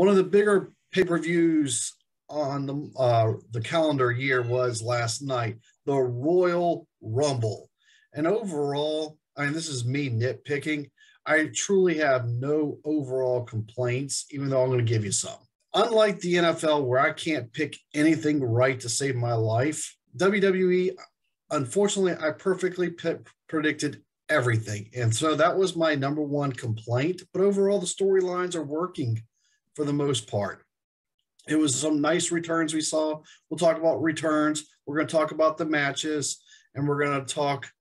One of the bigger pay-per-views on the calendar year was last night, the Royal Rumble. And overall, I mean, this is me nitpicking. I truly have no overall complaints, even though I'm going to give you some. Unlike the NFL, where I can't pick anything right to save my life, WWE, unfortunately, I perfectly predicted everything. And so that was my number one complaint. But overall, the storylines are working for the most part. It was some nice returns we saw. We'll talk about returns. We're going to talk about the matches, and we're going to talk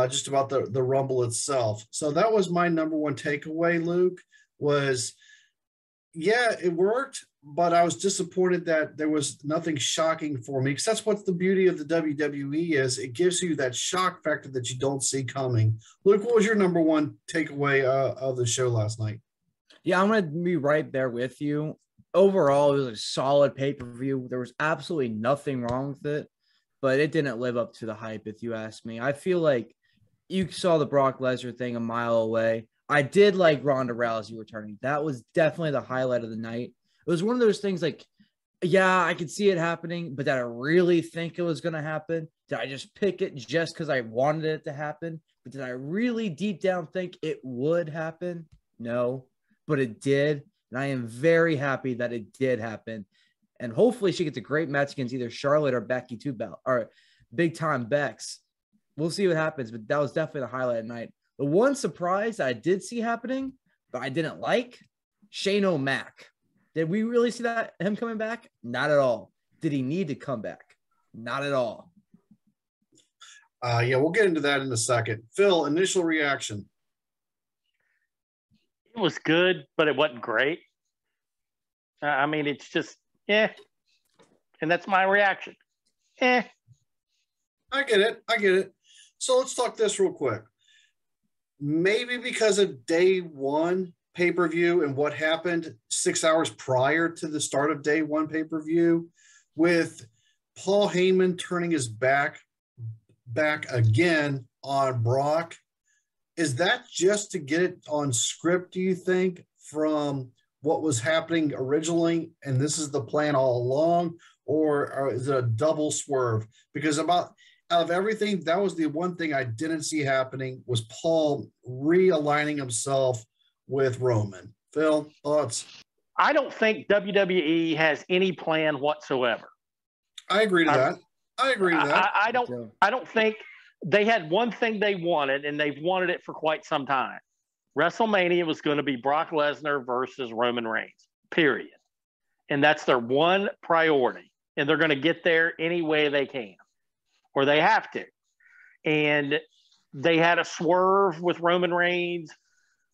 just about the Rumble itself. So that was my number one takeaway, Luke, was, yeah, it worked, but I was disappointed that there was nothing shocking for me, because that's what the beauty of the WWE is. It gives you that shock factor that you don't see coming. Luke, what was your number one takeaway of the show last night? Yeah, I'm going to be right there with you. Overall, it was a solid pay-per-view. There was absolutely nothing wrong with it, but it didn't live up to the hype, if you ask me. I feel like you saw the Brock Lesnar thing a mile away. I did like Ronda Rousey returning. That was definitely the highlight of the night. It was one of those things like, yeah, I could see it happening, but did I really think it was going to happen? Did I just pick it just because I wanted it to happen? But did I really deep down think it would happen? No, but it did. And I am very happy that it did happen. And hopefully she gets a great match against either Charlotte or Becky or big time Bex. We'll see what happens, but that was definitely the highlight of the night. The one surprise I did see happening, but I didn't like, Shane O'Mac. Did we really see him coming back? Not at all. Did he need to come back? Not at all. Yeah, we'll get into that in a second. Phil, initial reaction. It was good, but it wasn't great. I mean, it's just, and that's my reaction. I get it. So let's talk this real quick. Maybe because of day one pay-per-view and what happened 6 hours prior to the start of day one pay-per-view, with Paul Heyman turning his back again on Brock. Is that just to get it on script, do you think, from what was happening originally, and this is the plan all along, or is it a double swerve? Because out of everything, that was the one thing I didn't see happening, was Paul realigning himself with Roman. Phil, thoughts? I don't think WWE has any plan whatsoever. I agree to that. I don't think they had one thing they wanted, and they've wanted it for quite some time. WrestleMania was going to be Brock Lesnar versus Roman Reigns, period. And that's their one priority. And they're going to get there any way they can, or they have to. And they had a swerve with Roman Reigns,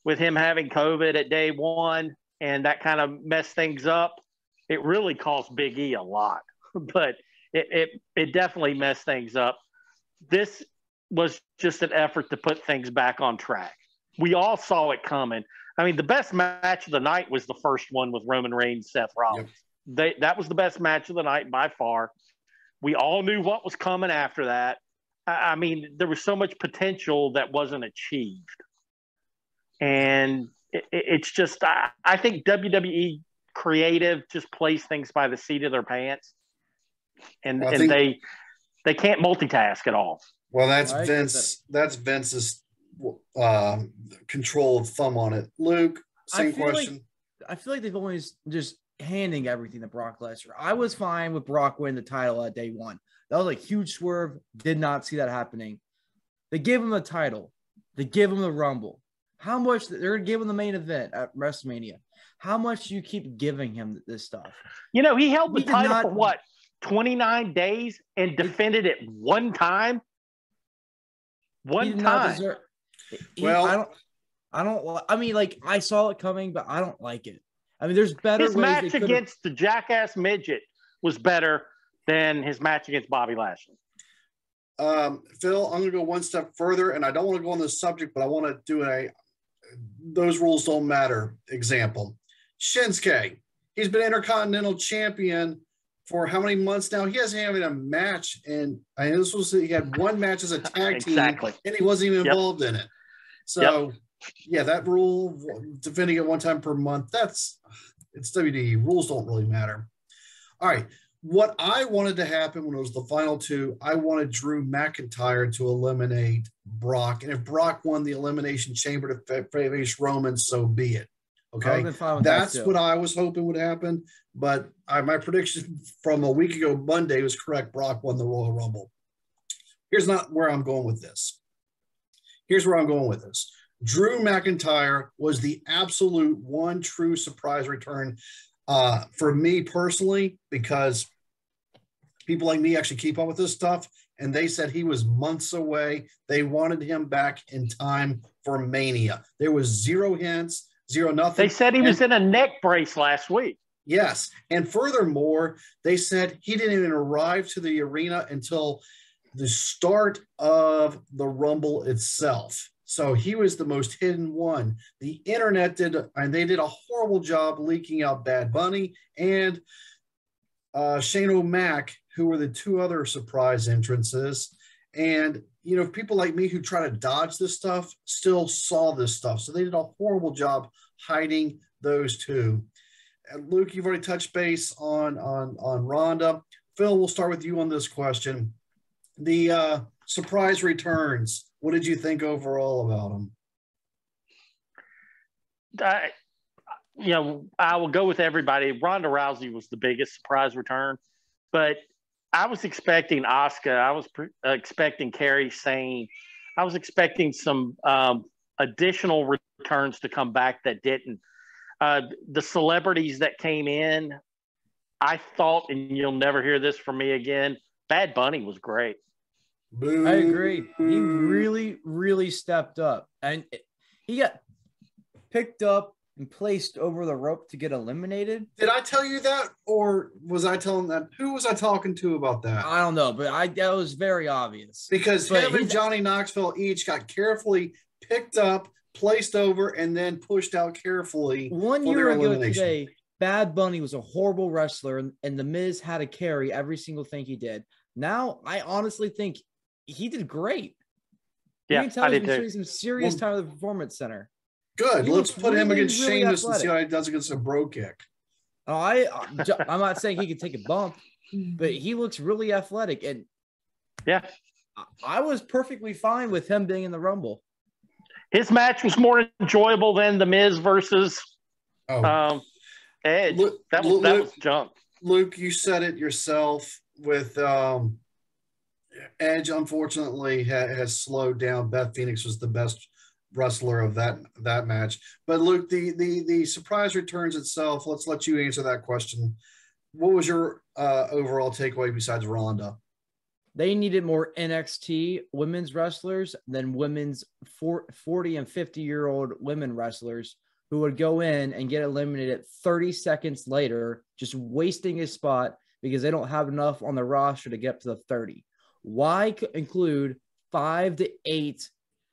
with him having COVID at day one, and that kind of messed things up. It really cost Big E a lot, but it definitely messed things up. This was just an effort to put things back on track. We all saw it coming. I mean, the best match of the night was the first one with Roman Reigns, Seth Rollins. Yep. That was the best match of the night by far. We all knew what was coming after that. I mean, there was so much potential that wasn't achieved. And it's just, I think WWE creative just plays things by the seat of their pants. And they can't multitask at all. Well, that's Vince. That's Vince's control of thumb on it. Luke, same question. I feel like they've always just handing everything to Brock Lesnar. I was fine with Brock winning the title at day one. That was a huge swerve. Did not see that happening. They give him the title. They give him the Rumble. How much they're going to give him the main event at WrestleMania? How much do you keep giving him this stuff? You know, he held the title for what, 29 days and defended it one time? One time. I mean, like, I saw it coming, but I don't like it. I mean, there's better his ways. His match against the jackass midget was better than his match against Bobby Lashley. Phil, I'm going to go one step further, and I don't want to go on this subject, but I want to do those rules don't matter example. Shinsuke, he's been Intercontinental Champion for how many months now? He hasn't had a match, and he had one match as a tag team, and he wasn't even involved in it. So, yeah, that rule, defending it one time per month, It's WWE. Rules don't really matter. All right. What I wanted to happen when it was the final two, I wanted Drew McIntyre to eliminate Brock. And if Brock won the Elimination Chamber to face Roman, so be it. Okay. That's what I was hoping would happen. But my prediction from a week ago, Monday, was correct. Brock won the Royal Rumble. Here's not where I'm going with this. Here's where I'm going with this. Drew McIntyre was the absolute one true surprise return for me personally, because people like me actually keep up with this stuff, and they said he was months away. They wanted him back in time for Mania. There was zero hints, zero nothing. They said he was in a neck brace last week. Yes. And furthermore, they said he didn't even arrive to the arena until the start of the Rumble itself. So he was the most hidden one. The internet did, and they did a horrible job leaking out Bad Bunny and Shane O'Mac, who were the two other surprise entrances. And, you know, people like me who try to dodge this stuff still saw this stuff. So they did a horrible job hiding those two. And Luke, you've already touched base on Ronda. Phil, we'll start with you on this question. The surprise returns. What did you think overall about them? I will go with everybody. Ronda Rousey was the biggest surprise return, but I was expecting Asuka. I was expecting Kairi Sane. I was expecting some additional returns to come back that didn't. The celebrities that came in, I thought, and you'll never hear this from me again, Bad Bunny was great. Boo. I agree. He really, really stepped up. And he got picked up and placed over the rope to get eliminated. Did I tell you that? Or was I telling that? Who was I talking to about that? I don't know, but that was very obvious. Because him and Johnny Knoxville each got carefully picked up, placed over, and then pushed out carefully. 1 year ago today, Bad Bunny was a horrible wrestler, and The Miz had to carry every single thing he did. Now, I honestly think he did great. Yeah, I did too. Some serious time at the Performance Center. Good. Let's put him against Sheamus and see how he does against a bro kick. Oh, I'm not saying he can take a bump, but he looks really athletic. And yeah, I was perfectly fine with him being in the Rumble. His match was more enjoyable than The Miz versus Edge. That was junk. Luke, you said it yourself with Edge, unfortunately, has slowed down. Beth Phoenix was the best wrestler of that match. But Luke, the surprise returns itself, let's let you answer that question. What was your overall takeaway besides Ronda? They needed more NXT women's wrestlers than women's 40 and 50-year-old women wrestlers who would go in and get eliminated 30 seconds later, just wasting his spot because they don't have enough on the roster to get up to the 30. Why include 5 to 8,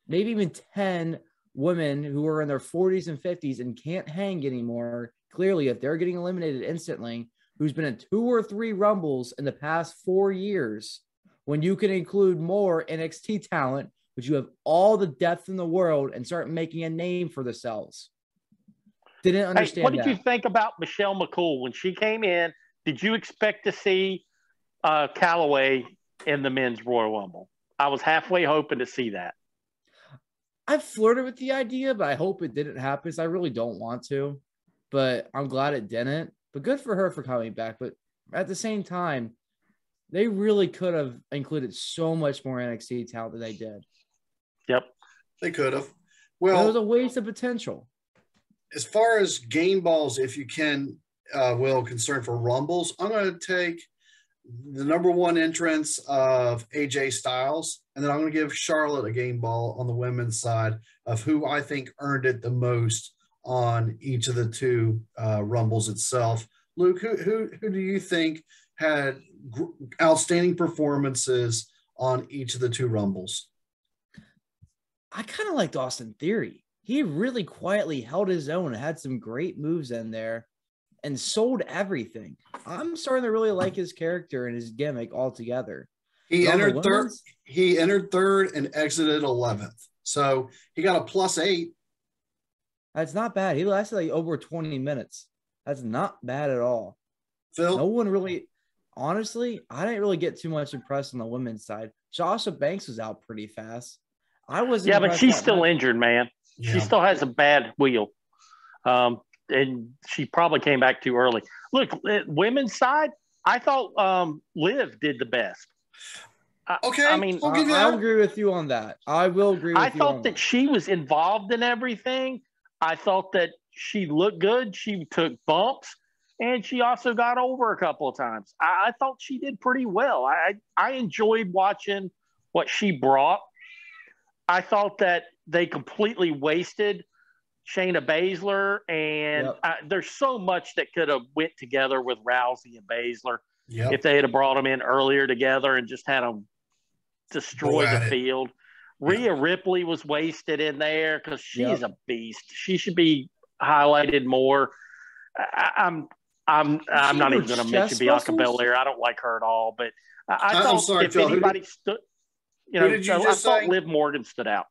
maybe even 10 women who are in their 40s and 50s and can't hang anymore? Clearly, if they're getting eliminated instantly, who's been in 2 or 3 Rumbles in the past 4 years, when you can include more NXT talent, but you have all the depth in the world and start making a name for themselves. Didn't understand what did you think about Michelle McCool when she came in? Did you expect to see Callaway in the men's Royal Rumble? I was halfway hoping to see that. I flirted with the idea, but I hope it didn't happen. So I really don't want to, but I'm glad it didn't. But good for her for coming back. But at the same time, they really could have included so much more NXT talent than they did. Yep. They could have. Well, it was a waste of potential. As far as game balls, if you can, concern for Rumbles, I'm going to take the number one entrance of AJ Styles, and then I'm going to give Charlotte a game ball on the women's side of who I think earned it the most on each of the two Rumbles itself. Luke, who do you think had outstanding performances on each of the two Rumbles? I kind of liked Austin Theory. He really quietly held his own and had some great moves in there and sold everything. I'm starting to really like his character and his gimmick altogether. He entered third and exited 11th. So he got a +8. That's not bad. He lasted like over 20 minutes. That's not bad at all. Phil? No one really, honestly, I didn't really get too much impressed on the women's side. Sasha Banks was out pretty fast. I wasn't. Yeah, but she's still injured, man. Yeah. She still has a bad wheel. And she probably came back too early. Look, women's side, I thought Liv did the best. Okay, I mean, I'll agree with you on that. I will agree with you. I thought that she was involved in everything. I thought that she looked good. She took bumps, and she also got over a couple of times. I thought she did pretty well. I enjoyed watching what she brought. I thought that they completely wasted Shayna Baszler, and there's so much that could have went together with Rousey and Baszler if they had brought them in earlier together and just had them destroy the field. Rhea Ripley was wasted in there because she's a beast. She should be highlighted more. I'm not even going to mention Bianca Belair. I don't like her at all, but I thought if anybody stood, I thought Liv Morgan stood out.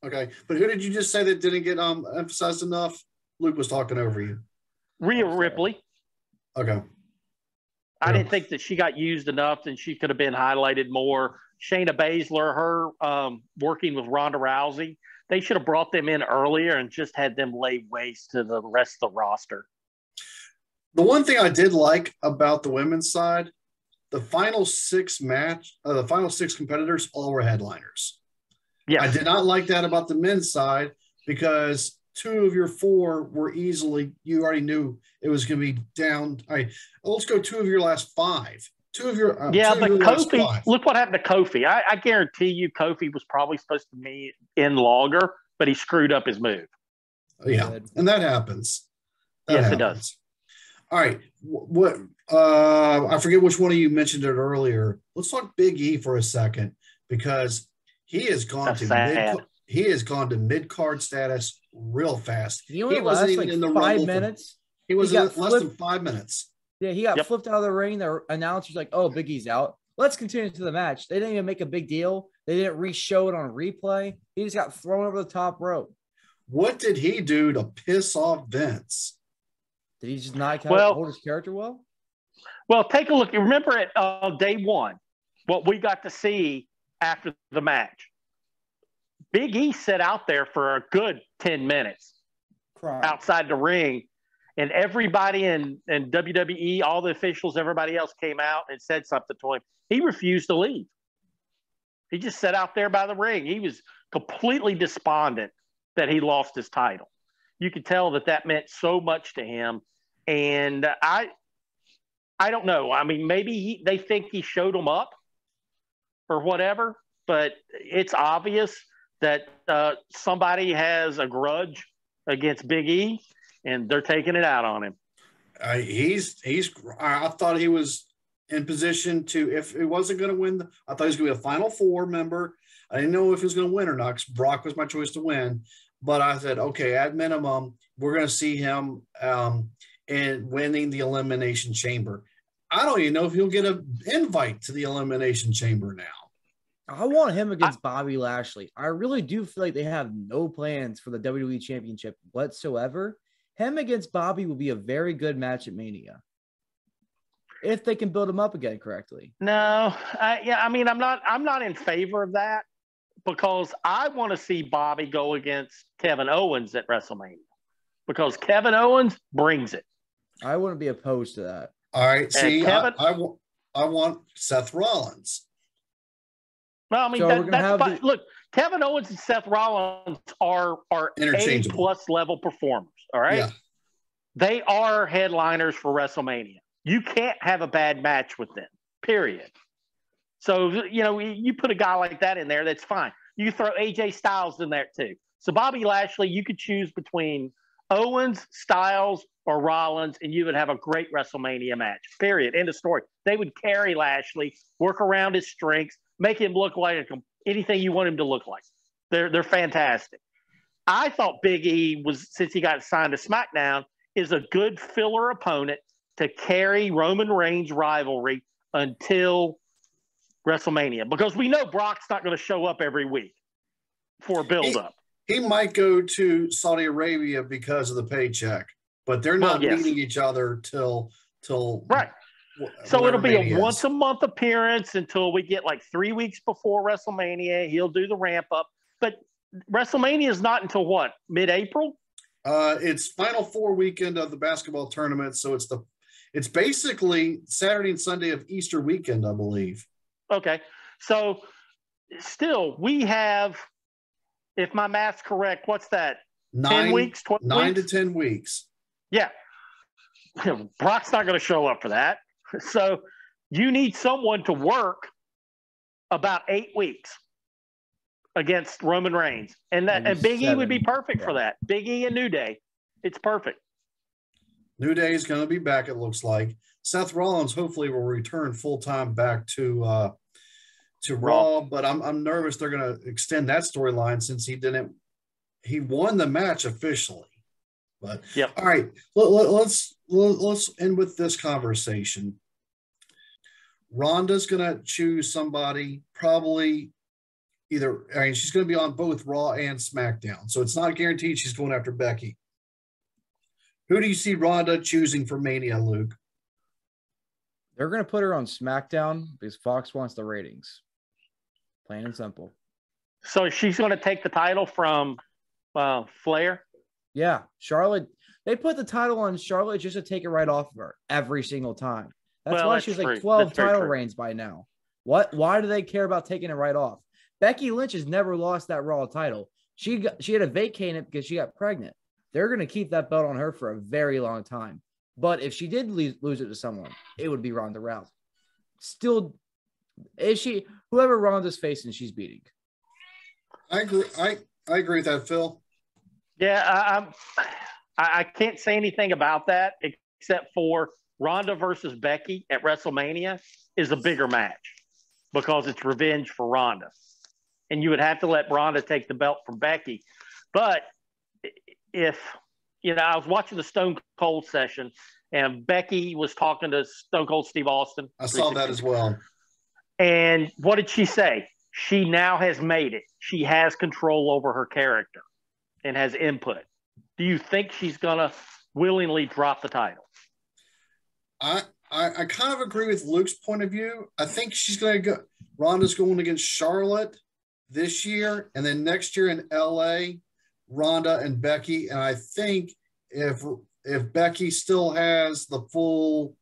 Okay, but who did you just say that didn't get emphasized enough? Luke was talking over you. Rhea Ripley. Okay. I didn't think that she got used enough and she could have been highlighted more. Shayna Baszler, her working with Ronda Rousey, they should have brought them in earlier and just had them lay waste to the rest of the roster. The one thing I did like about the women's side, the final six competitors all were headliners. Yes. I did not like that about the men's side because 2 of your 4 were easily, you already knew it was going to be down. Let's go 2 of your last 5. 2 of your but Kofi, look what happened to Kofi. I guarantee you Kofi was probably supposed to be in longer, but he screwed up his move. Yeah, and that happens. It does. All right. I forget which one of you mentioned it earlier. Let's talk Big E for a second because he has gone to mid-card status real fast. He wasn't even in the 5 minutes. He was less than 5 minutes. Yeah, he got flipped out of the ring. The announcer's like, "Oh, Big E's out. Let's continue to the match." They didn't even make a big deal. They didn't re-show it on replay. He just got thrown over the top rope. What did he do to piss off Vince? Did he just not hold his character well? Well, take a look. You remember at day 1, what we got to see after the match. Big E sat out there for a good 10 minutes outside the ring. And everybody in WWE, all the officials, everybody else came out and said something to him. He refused to leave. He just sat out there by the ring. He was completely despondent that he lost his title. You could tell that meant so much to him. And I don't know. I mean, maybe they think he showed them up or whatever, but it's obvious that somebody has a grudge against Big E, and they're taking it out on him. I thought he was in position to, if he wasn't going to win, I thought he was going to be a Final Four member. I didn't know if he was going to win or not because Brock was my choice to win. But I said, okay, at minimum, we're going to see him in winning the Elimination Chamber. I don't even know if he'll get an invite to the Elimination Chamber now. I want him against Bobby Lashley. I really do feel like they have no plans for the WWE Championship whatsoever. Him against Bobby will be a very good match at Mania if they can build him up again correctly. No, I'm not in favor of that because I want to see Bobby go against Kevin Owens at WrestleMania because Kevin Owens brings it. I wouldn't be opposed to that. All right, see, I want Seth Rollins. Well, I mean, look, Kevin Owens and Seth Rollins are A+ level performers. All right. Yeah. They are headliners for WrestleMania. You can't have a bad match with them, period. So, you put a guy like that in there, that's fine. You throw AJ Styles in there too. So Bobby Lashley, you could choose between Owens, Styles, or Rollins, and you would have a great WrestleMania match, period. End of story. They would carry Lashley, work around his strengths, make him look like anything you want him to look like. They're fantastic. I thought Big E was, since he got signed to SmackDown, is a good filler opponent to carry Roman Reigns' rivalry until WrestleMania, because we know Brock's not going to show up every week for a build-up. He might go to Saudi Arabia because of the paycheck. but they're not meeting each other till right. So it'll be a is. once a month appearance until we get like 3 weeks before WrestleMania. He'll do the ramp up, but WrestleMania is not until what, mid-April? It's Final Four weekend of the basketball tournament, so it's basically Saturday and Sunday of Easter weekend, I believe. Okay, so still we have, if my math's correct, what's that? 10 weeks, 12 9 weeks? to 10 weeks. Yeah, Brock's not going to show up for that. So you need someone to work about 8 weeks against Roman Reigns. And Big E would be perfect for that. Big E and New Day. It's perfect. New Day is going to be back, it looks like. Seth Rollins hopefully will return full-time back to Raw, but I'm nervous they're going to extend that storyline since he won the match officially. But all right, let's end with this conversation. Ronda's going to choose somebody, probably she's going to be on both Raw and SmackDown. So it's not guaranteed she's going after Becky. Who do you see Ronda choosing for Mania, Luke? They're going to put her on SmackDown because Fox wants the ratings. Plain and simple. So she's going to take the title from Flair? Yeah. Charlotte, they put the title on Charlotte just to take it right off of her every single time. That's why she's like 12 title reigns by now. Why do they care about taking it right off? Becky Lynch has never lost that Raw title. She had to vacate it because she got pregnant. They're going to keep that belt on her for a very long time. But if she did lose it to someone, it would be Ronda Rousey. Still, whoever Ronda's facing, she's beating. I agree. I agree with that, Phil. Yeah, I can't say anything about that except for Ronda versus Becky at WrestleMania is a bigger match because it's revenge for Ronda. And you would have to let Ronda take the belt from Becky. But I was watching the Stone Cold session and Becky was talking to Stone Cold Steve Austin. I saw that as well. And what did she say? She now has made it. She has control over her character and has input. Do you think she's going to willingly drop the title? I kind of agree with Luke's point of view. I think she's going to go. Ronda's going against Charlotte this year, and then next year in LA, Ronda and Becky. And I think if Becky still has the full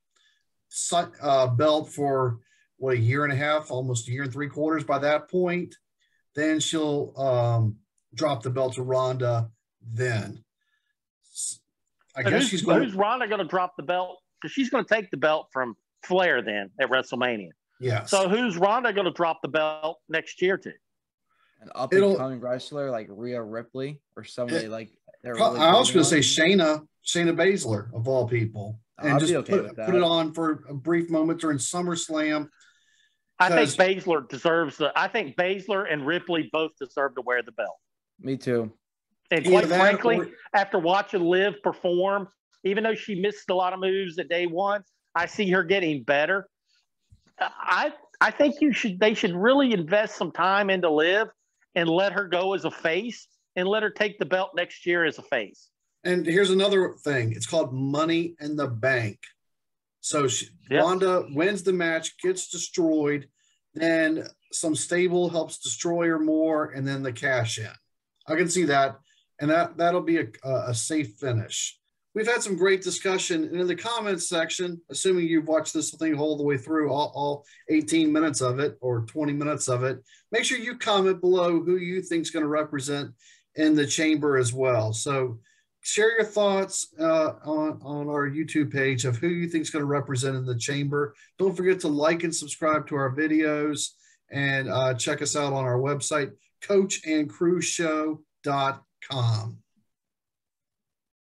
belt for a year and a half, almost a year and 3/4 by that point, then she'll drop the belt to Ronda. Then I guess she's going. Who's Ronda going to drop the belt? Because she's going to take the belt from Flair then at WrestleMania. Yeah. So who's Ronda going to drop the belt next year to? An up-and-coming wrestler like Rhea Ripley or somebody like. I was going to say Shayna Baszler of all people, and just put it on for a brief moment during SummerSlam. I think Baszler deserves I think Baszler and Ripley both deserve to wear the belt. Me too. And quite frankly, after watching Liv perform, even though she missed a lot of moves at day one, I see her getting better. I think they should really invest some time into Liv and let her go as a face and let her take the belt next year as a face. And here's another thing. It's called Money in the Bank. So Ronda wins the match, gets destroyed, then some stable helps destroy her more, and then the cash in. I can see that, and that'll be a safe finish. We've had some great discussion, and in the comments section, assuming you've watched this thing all the way through, all 18 minutes of it or 20 minutes of it, make sure you comment below who you think is going to represent in the chamber as well. So share your thoughts on our YouTube page of who you think is going to represent in the chamber. Don't forget to like and subscribe to our videos, and check us out on our website, coachandcrewshow.com.